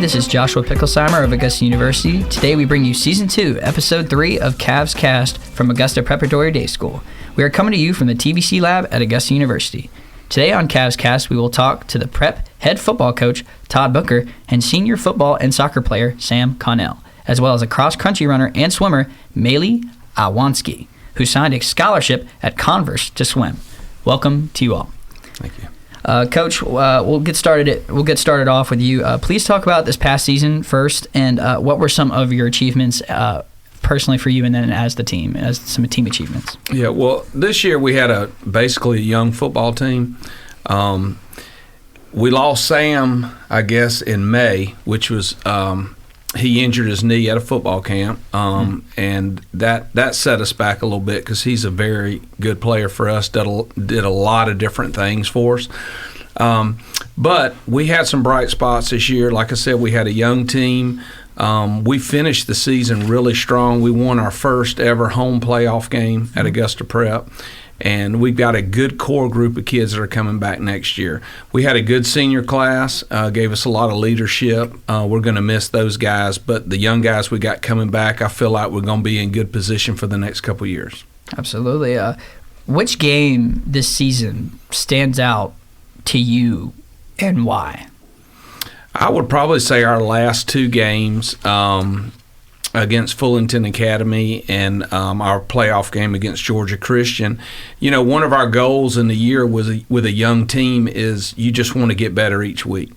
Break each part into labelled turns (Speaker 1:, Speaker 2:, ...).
Speaker 1: this is Joshua Picklesheimer of Augusta University. Today we bring you Season 2, Episode 3 of CavsCast from Augusta Preparatory Day School. We are coming to you from the TVC Lab at Augusta University. Today on CavsCast, we will talk to the Prep head football coach, Todd Booker, and senior football and soccer player, Sam Connell, as well as a cross-country runner and swimmer, Maylee Awanski, who signed a scholarship at Converse to swim. Welcome to you all.
Speaker 2: Thank you.
Speaker 1: Coach, we'll get started off with you. Please talk about this past season first, and what were some of your achievements personally for you, and then as the team, as some team achievements.
Speaker 2: Yeah, well, this year we had basically a young football team. We lost Sam, I guess, in May, which was he injured his knee at a football camp, and that set us back a little bit because he's a very good player for us, did a lot of different things for us. But we had some bright spots this year. Like I said, we had a young team. We finished the season really strong. We won our first ever home playoff game at Augusta Prep. And we've got a good core group of kids that are coming back next year. We had a good senior class, gave us a lot of leadership. We're going to miss those guys, but the young guys we got coming back, I feel like we're going to be in good position for the next couple of years.
Speaker 1: Absolutely. Which game this season stands out to you and why?
Speaker 2: I would probably say our last two games, against Fullerton Academy and our playoff game against Georgia Christian. You know, one of our goals in the year with a young team is you just want to get better each week.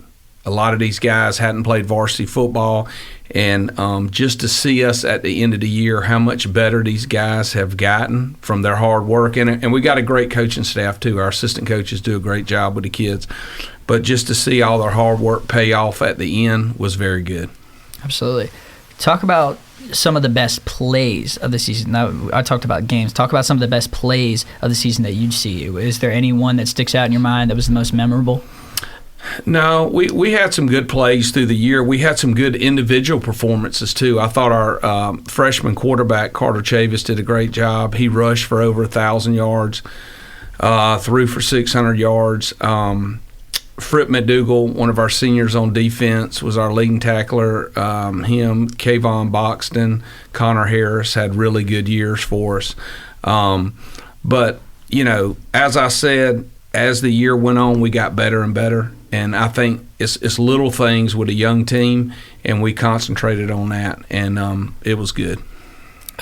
Speaker 2: A lot of these guys hadn't played varsity football, and just to see us at the end of the year, how much better these guys have gotten from their hard work. And we got a great coaching staff, too. Our assistant coaches do a great job with the kids. But just to see all their hard work pay off at the end was very good.
Speaker 1: Absolutely. Talk about some of the best plays of the season. Now, I talked about games. Talk about some of the best plays of the season that you'd see. Is there any one that sticks out in your mind that was the most memorable?
Speaker 2: No, we had some good plays through the year. We had some good individual performances, too. I thought our freshman quarterback, Carter Chavis, did a great job. He rushed for over 1,000 yards, threw for 600 yards. Fripp McDougal, one of our seniors on defense, was our leading tackler. Him, Kayvon Boxton, Connor Harris had really good years for us. But, you know, as I said, as the year went on, we got better and better. And I think it's little things with a young team, and we concentrated on that, and it was good.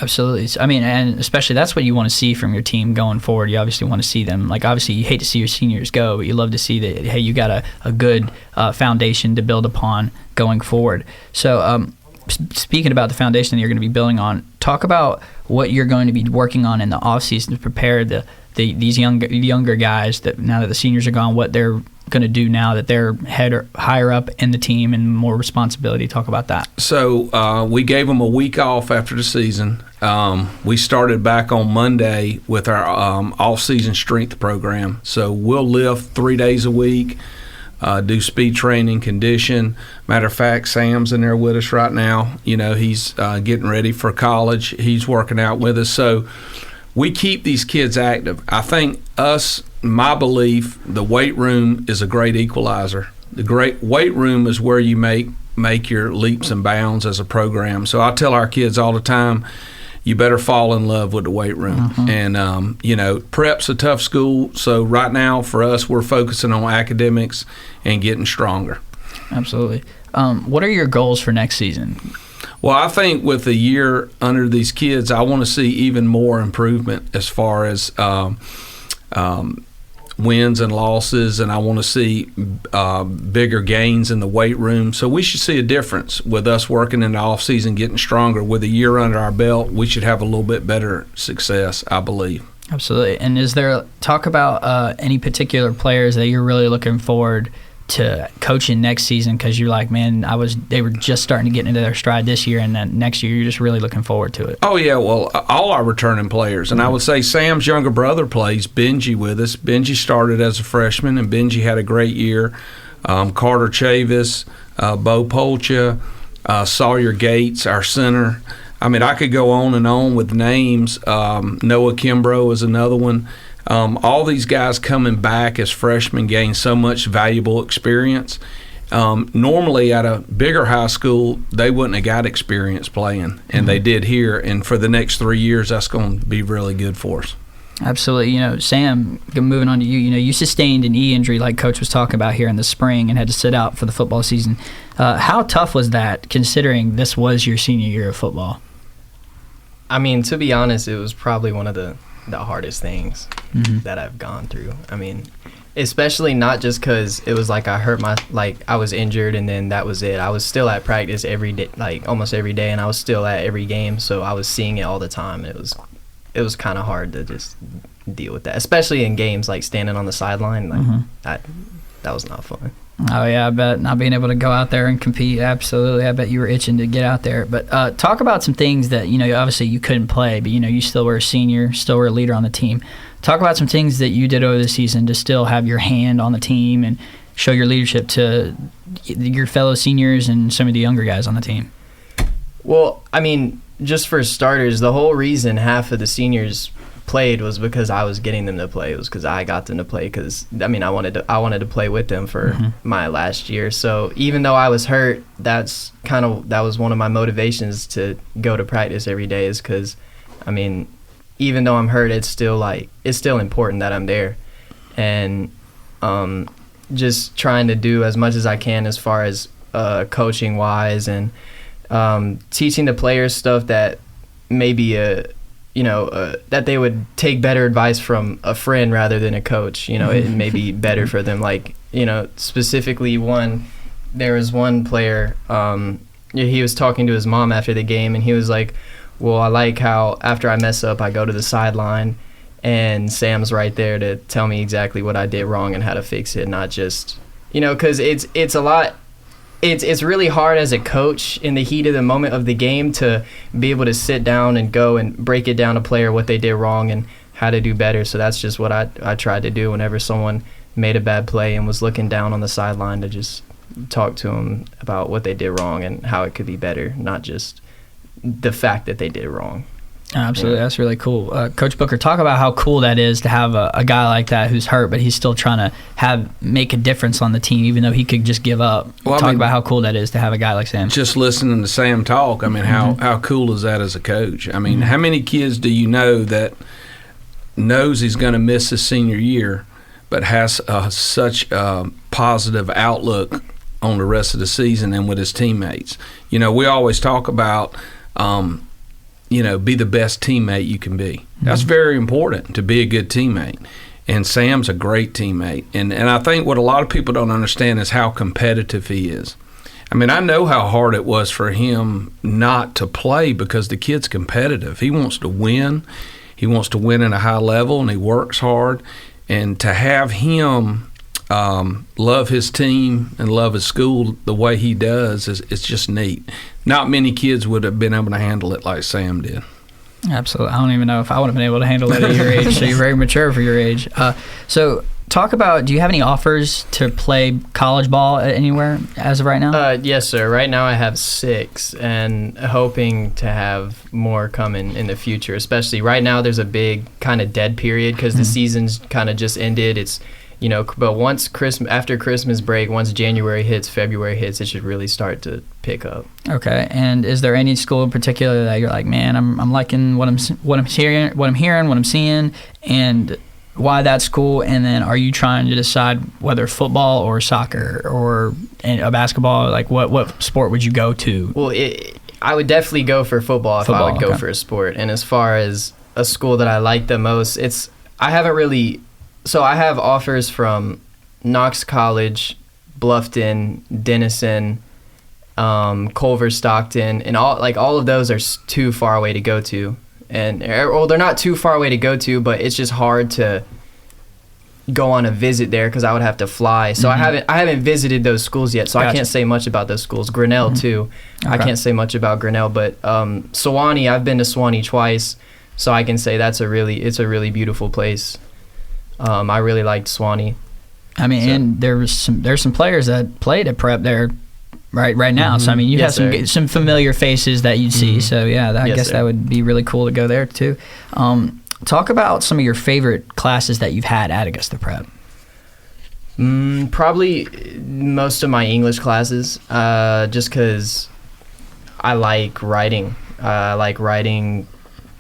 Speaker 1: Absolutely. I mean, and especially that's what you want to see from your team going forward. You obviously want to see them. Like, obviously, you hate to see your seniors go, but you love to see that, hey, you got a good foundation to build upon going forward. So speaking about the foundation that you're going to be building on, talk about what you're going to be working on in the offseason to prepare these younger guys that now that the seniors are gone, what they're going to do now that they're higher up in the team and more responsibility. Talk about that.
Speaker 2: So we gave them a week off after the season. We started back on Monday with our off-season strength program. So we'll lift 3 days a week, do speed training, condition. Matter of fact, Sam's in there with us right now. You know, he's getting ready for college. He's working out with us. So we keep these kids active. I think my belief, the weight room is a great equalizer. The great weight room is where you make your leaps and bounds as a program. So I tell our kids all the time, you better fall in love with the weight room. Mm-hmm. And, you know, prep's a tough school. So right now for us, we're focusing on academics and getting stronger.
Speaker 1: Absolutely. What are your goals for next season?
Speaker 2: Well, I think with a year under these kids, I want to see even more improvement as far as wins and losses, and I want to see bigger gains in the weight room. So we should see a difference with us working in the off-season, getting stronger. With a year under our belt, we should have a little bit better success, I believe.
Speaker 1: Absolutely. And is there talk about any particular players that you're really looking forward to coaching next season, because you're like, man, they were just starting to get into their stride this year, and then next year you're just really looking forward to it? Oh
Speaker 2: yeah, well, all our returning players, and I would say Sam's younger brother plays, Benji, with us. Benji started as a freshman, and Benji had a great year. Carter Chavis, Bo Polcha, Sawyer Gates, our center. I mean, I could go on and on with names. Noah Kimbrough is another one. All these guys coming back as freshmen gain so much valuable experience. Normally at a bigger high school, they wouldn't have got experience playing, and they did here. And for the next 3 years, that's going to be really good for us.
Speaker 1: Absolutely. Sam, moving on to you, you sustained an knee injury like Coach was talking about here in the spring and had to sit out for the football season. How tough was that, considering this was your senior year of football?
Speaker 3: I mean, to be honest, it was probably one of the hardest things that I've gone through. I mean, especially not just because it was like I was injured and then that was it. I was still at practice every day, like almost every day, and I was still at every game, so I was seeing it all the time. It was kind of hard to just deal with that, especially in games like standing on the sideline. Like that was not fun.
Speaker 1: Oh yeah, I bet not being able to go out there and compete. Absolutely, I bet you were itching to get out there. But talk about some things that obviously you couldn't play, but you still were a senior, still were a leader on the team. Talk about some things that you did over the season to still have your hand on the team and show your leadership to your fellow seniors and some of the younger guys on the team. Well, I mean, just for starters, the whole reason half of the seniors played was because I was getting them to play. It was because I got them to play because, I wanted to play with them for my last year. So even though I was hurt, that was one of my motivations to go to practice every day is because, even though I'm hurt, it's still important that I'm there. And just trying to do as much as I can as far as coaching-wise and teaching the players stuff that maybe that they would take better advice from a friend rather than a coach. It may be better for them. Like, specifically there was one player, he was talking to his mom after the game, and he was like, well, I like how after I mess up, I go to the sideline, and Sam's right there to tell me exactly what I did wrong and how to fix it, not just, because it's a lot. It's really hard as a coach in the heat of the moment of the game to be able to sit down and go and break it down to a player what they did wrong and how to do better. So that's just what I tried to do whenever someone made a bad play and was looking down on the sideline, to just talk to them about what they did wrong and how it could be better, not just the fact that they did wrong. Absolutely. That's really cool. Coach Booker, talk about how cool that is to have a guy like that who's hurt, but he's still trying to make a difference on the team, even though he could just give up. Well, talk about how cool that is to have a guy like Sam. Just listening to Sam talk, how cool is that as a coach? How many kids do you know that knows he's going to miss his senior year, but has such a positive outlook on the rest of the season and with his teammates? We always talk about be the best teammate you can be. That's very important, to be a good teammate. And Sam's a great teammate. And I think what a lot of people don't understand is how competitive he is. I know how hard it was for him not to play because the kid's competitive. He wants to win. He wants to win at a high level, and he works hard. And to have him love his team and love his school the way he does it's just neat. Not many kids would have been able to handle it like Sam did. Absolutely. I don't even know if I would have been able to handle it at your age, so you're very mature for your age. So talk about, do you have any offers to play college ball anywhere as of right now? Yes, sir. Right now I have 6 and hoping to have more coming in the future, especially right now there's a big kind of dead period because the season's kind of just ended. It's but after Christmas break, once January hits, February hits, it should really start to pick up. Okay. And is there any school in particular that you're like, man, I'm liking what I'm hearing, what I'm seeing, and why that school? And then are you trying to decide whether football or soccer or a basketball? Like what sport would you go to? Well, I would definitely go for football if I would go for a sport. And as far as a school that I like the most, So I have offers from Knox College, Bluffton, Denison, Culver, Stockton, and all of those are too far away to go to. They're not too far away to go to, but it's just hard to go on a visit there because I would have to fly. So I haven't visited those schools yet, so I can't say much about those schools. Grinnell too. Okay. I can't say much about Grinnell, but Sewanee, I've been to Sewanee twice, so I can say it's a really beautiful place. I really liked Sewanee. And there's some players that played at Prep there right now. So you have some familiar faces that you'd see. So I guess that would be really cool to go there too. Talk about some of your favorite classes that you've had at Augusta Prep.
Speaker 3: Probably most of my English classes, just because I like writing. I like writing,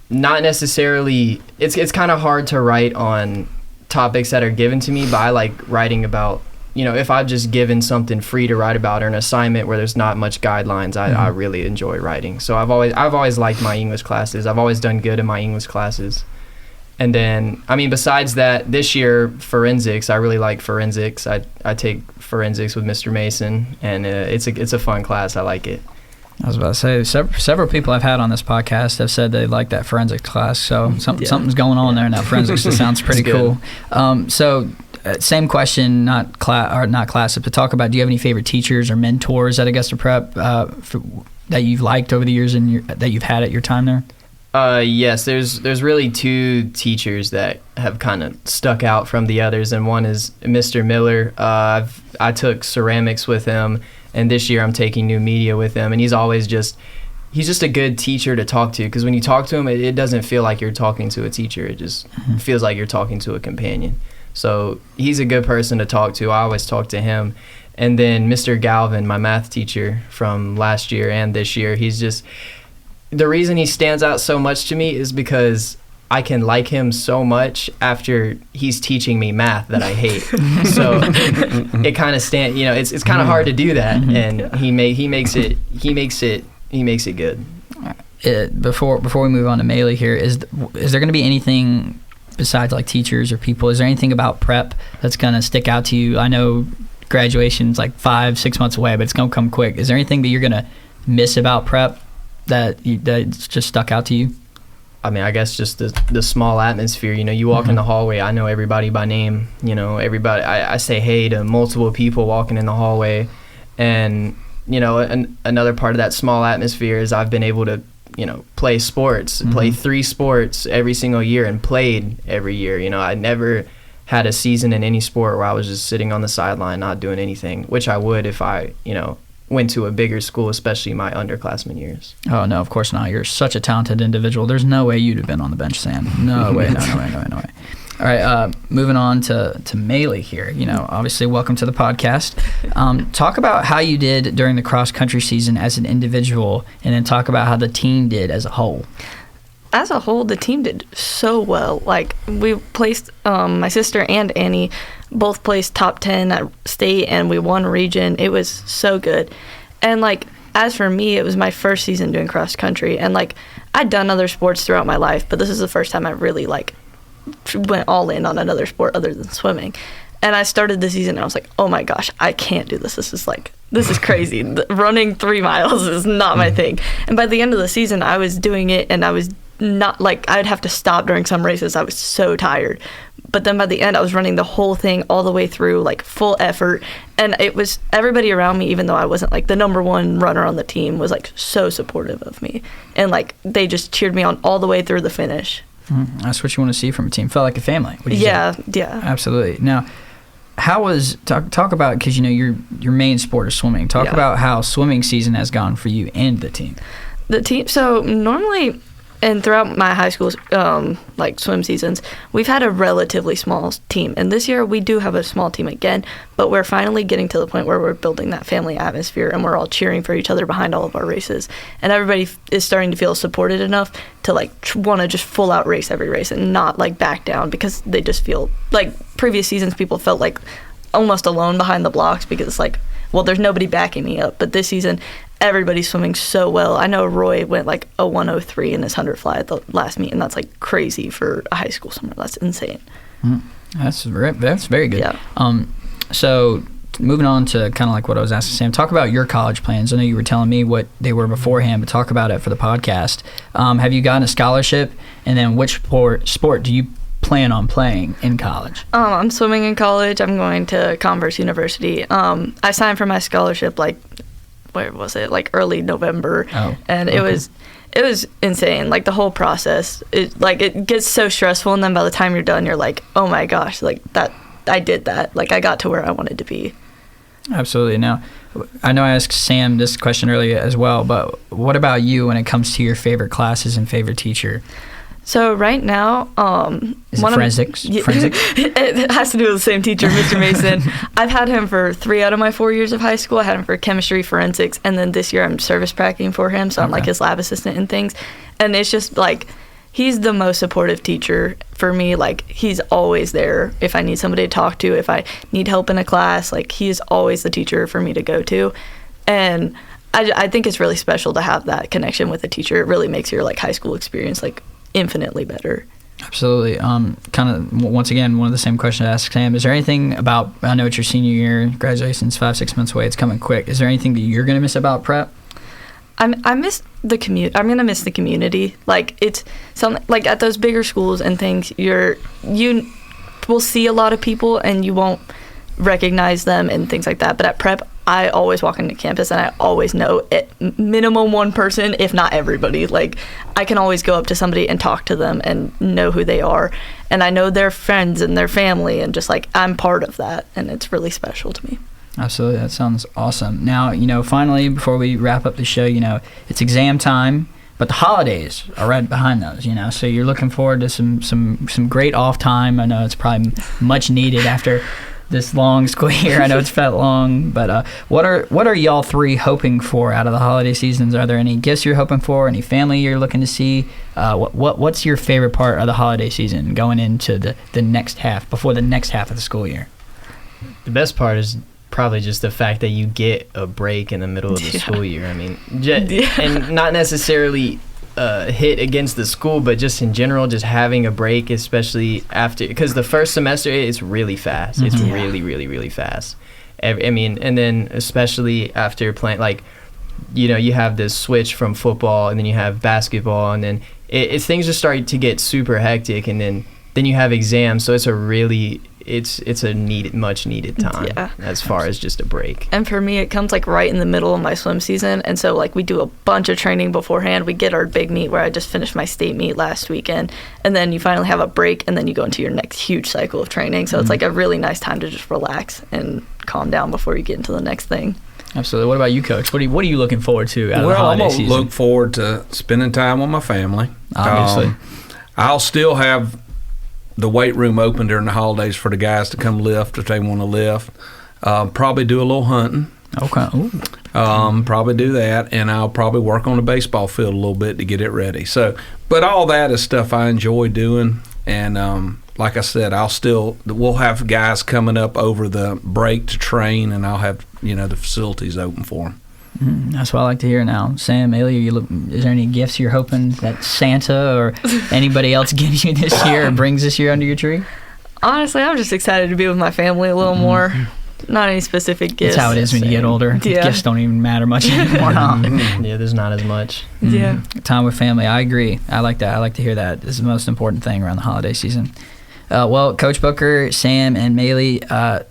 Speaker 3: not necessarily, it's kind of hard to write on topics that are given to me, but I like writing about, if I've just given something free to write about or an assignment where there's not much guidelines, I really enjoy writing. So I've always liked my English classes. I've always done good in my English classes. And then, besides that, this year, forensics, I really like forensics. I take forensics with Mr. Mason, and it's a fun class. I like it.
Speaker 1: I was about to say, several people I've had on this podcast have said they like that forensics class, so something's going on there in that forensics. It sounds pretty cool. Same question, not classes, but talk about, do you have any favorite teachers or mentors at Augusta Prep that you've liked over the years that you've had at your time there?
Speaker 3: Yes, there's really two teachers that have kind of stuck out from the others, and one is Mr. Miller. I took ceramics with him, and this year I'm taking new media with him, and he's just a good teacher to talk to, because when you talk to him, it doesn't feel like you're talking to a teacher. It just feels like you're talking to a companion. So he's a good person to talk to. I always talk to him. And then Mr. Galvin, my math teacher from last year and this year, the reason he stands out so much to me is because I can like him so much after he's teaching me math that I hate. So it kind of it's kind of hard to do that, and he makes it good.
Speaker 1: Before we move on to Maley here, is there going to be anything besides like teachers or people? Is there anything about prep that's going to stick out to you? I know graduation's like 5-6 months away, but it's going to come quick. Is there anything that you're going to miss about prep that's just stuck out to you?
Speaker 3: I guess just the small atmosphere. You walk in the hallway, I know everybody by name. Everybody. I say hey to multiple people walking in the hallway, and another part of that small atmosphere is I've been able to play sports, play 3 sports every single year, and played every year. I never had a season in any sport where I was just sitting on the sideline not doing anything, which I would if I went to a bigger school, especially my underclassmen years. Oh, no, of course not. You're such a talented individual. There's no way you'd have been on the bench, Sam. No way, no way. All right, moving on to Maley here. Obviously, welcome to the podcast. Talk about how you did during the cross-country season as an individual, and then talk about how the team did as a whole.
Speaker 4: As a whole, the team did so well. Like, we placed, my sister and Annie both placed top 10 at state, and we won region. It was so good. And, like, as for me, it was my first season doing cross-country. And, like, I'd done other sports throughout my life, but this is the first time I really, like, went all in on another sport other than swimming. And I started the season and I was like, oh my gosh, I can't do this. This is crazy. Running 3 miles is not my thing. And by the end of the season, I was doing it, and I was not, like, I'd have to stop during some races. I was so tired. But then by the end, I was running the whole thing all the way through, like, full effort. And it was everybody around me, even though I wasn't, like, the number one runner on the team, was, like, so supportive of me. And, like, they just cheered me on all the way through the finish. That's what you want to see from a team. Felt like a family. Yeah. Absolutely. Now, how was talk about, because your main sport is swimming. Talk about how swimming season has gone for you and the team. The team. So normally, and throughout my high school like swim seasons, we've had a relatively small team. And this year we do have a small team again, but we're finally getting to the point where we're building that family atmosphere, and we're all cheering for each other behind all of our races. And everybody is starting to feel supported enough to like want to just full out race every race and not like back down, because they just feel like previous seasons people felt like almost alone behind the blocks because it's like, well, there's nobody backing me up. But this season, everybody's swimming so well. I know Roy went like a 103 in his 100 fly at the last meet, and that's like crazy for a high school swimmer. That's insane. That's very good. Yeah. So moving on to kind of like what I was asking Sam, talk about your college plans. I know you were telling me what they were beforehand, but talk about it for the podcast. Have you gotten a scholarship, and then which sport do you plan on playing in college? I'm swimming in college. I'm going to Converse University. I signed for my scholarship like, where was it? Like early November. And it was insane. Like the whole process, it gets so stressful, and then by the time you're done, you're like, oh my gosh, like that, I did that. Like I got to where I wanted to be. Absolutely. Now, I know I asked Sam this question earlier as well, but what about you when it comes to your favorite classes and favorite teacher? So right now,
Speaker 1: Is it forensics? Forensics?
Speaker 4: It has to do with the same teacher, Mr. Mason. I've had him for 3 out of my 4 years of high school. I had him for chemistry, forensics, and then this year I'm service practicing for him, so I'm like his lab assistant and things. And it's just like, he's the most supportive teacher for me. Like, he's always there if I need somebody to talk to, if I need help in a class. Like, he's always the teacher for me to go to. And I think it's really special to have that connection with a teacher. It really makes your like high school experience like infinitely better.
Speaker 1: Absolutely. Kind of, once again, one of the same questions I asked Sam. Is there anything about, I know it's your senior year, graduation's 5-6 months away, it's coming quick. Is there anything that you're going to miss about prep?
Speaker 4: I miss the commute. I'm gonna miss the community. Like, it's something like at those bigger schools and things, you will see a lot of people and you won't recognize them and things like that. But at prep, I always walk into campus and I always know at minimum one person, if not everybody. Like, I can always go up to somebody and talk to them and know who they are. And I know their friends and their family, and just like, I'm part of that, and it's really special to me.
Speaker 1: Absolutely. That sounds awesome. Now, finally, before we wrap up the show, it's exam time, but the holidays are right behind those, so you're looking forward to some great off time. I know it's probably much needed after this long school year. I know it's felt long, but what are y'all three hoping for out of the holiday seasons? Are there any gifts you're hoping for? Any family you're looking to see? What's your favorite part of the holiday season going into the next half, before the next half of the school year?
Speaker 3: The best part is probably just the fact that you get a break in the middle of the school year. I mean, and not necessarily hit against the school, but just in general, just having a break, especially after, because the first semester it's really fast. It's really, really, really fast. I mean, and then especially after playing, like, you have this switch from football, and then you have basketball, and then things just start to get super hectic, and then you have exams. So it's a really it's a much needed time as far as just a break.
Speaker 4: And for me, it comes like right in the middle of my swim season, and so like we do a bunch of training beforehand. We get our big meet where I just finished my state meet last weekend, and then you finally have a break, and then you go into your next huge cycle of training. So it's like a really nice time to just relax and calm down before you get into the next thing.
Speaker 1: Absolutely. What about you, Coach? What are you looking forward to out of the holiday season?
Speaker 2: Well, I'm look forward to spending time with my family.
Speaker 1: Obviously.
Speaker 2: I'll still have the weight room open during the holidays for the guys to come lift if they want to lift. Probably do a little hunting.
Speaker 1: Okay. Ooh.
Speaker 2: Probably do that, and I'll probably work on the baseball field a little bit to get it ready. So, but all that is stuff I enjoy doing, and like I said, we'll have guys coming up over the break to train, and I'll have the facilities open for them.
Speaker 1: That's what I like to hear now. Sam, Ailey, is there any gifts you're hoping that Santa or anybody else gives you this year or brings this year under your tree?
Speaker 4: Honestly, I'm just excited to be with my family a little more. Not any specific gifts.
Speaker 1: That's how it is when you get older.
Speaker 4: Yeah.
Speaker 1: Gifts don't even matter much anymore.
Speaker 3: Yeah, there's not as much.
Speaker 4: Yeah.
Speaker 1: Time with family. I agree. I like that. I like to hear that. This is the most important thing around the holiday season. Well, Coach Booker, Sam, and Maylee,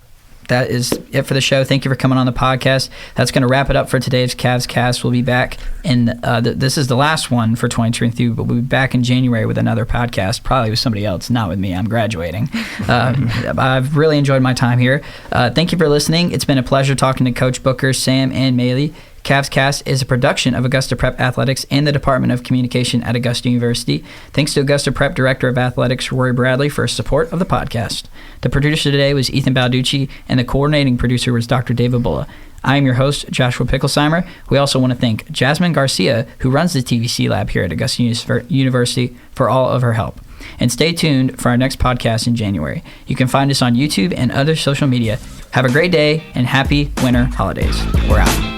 Speaker 1: that is it for the show. Thank you for coming on the podcast. That's going to wrap it up for today's CavsCast. We'll be back this is the last one for 2023, but we'll be back in January with another podcast, probably with somebody else, not with me. I'm graduating. I've really enjoyed my time here. Thank you for listening. It's been a pleasure talking to Coach Booker, Sam, and Maylee. CavsCast is a production of Augusta Prep Athletics and the Department of Communication at Augusta University. Thanks to Augusta Prep Director of Athletics, Rory Bradley, for his support of the podcast. The producer today was Ethan Balducci, and the coordinating producer was Dr. David Bulla. I am your host, Joshua Picklesheimer. We also want to thank Jasmine Garcia, who runs the TVC lab here at Augusta University, for all of her help. And stay tuned for our next podcast in January. You can find us on YouTube and other social media. Have a great day and happy winter holidays. We're out.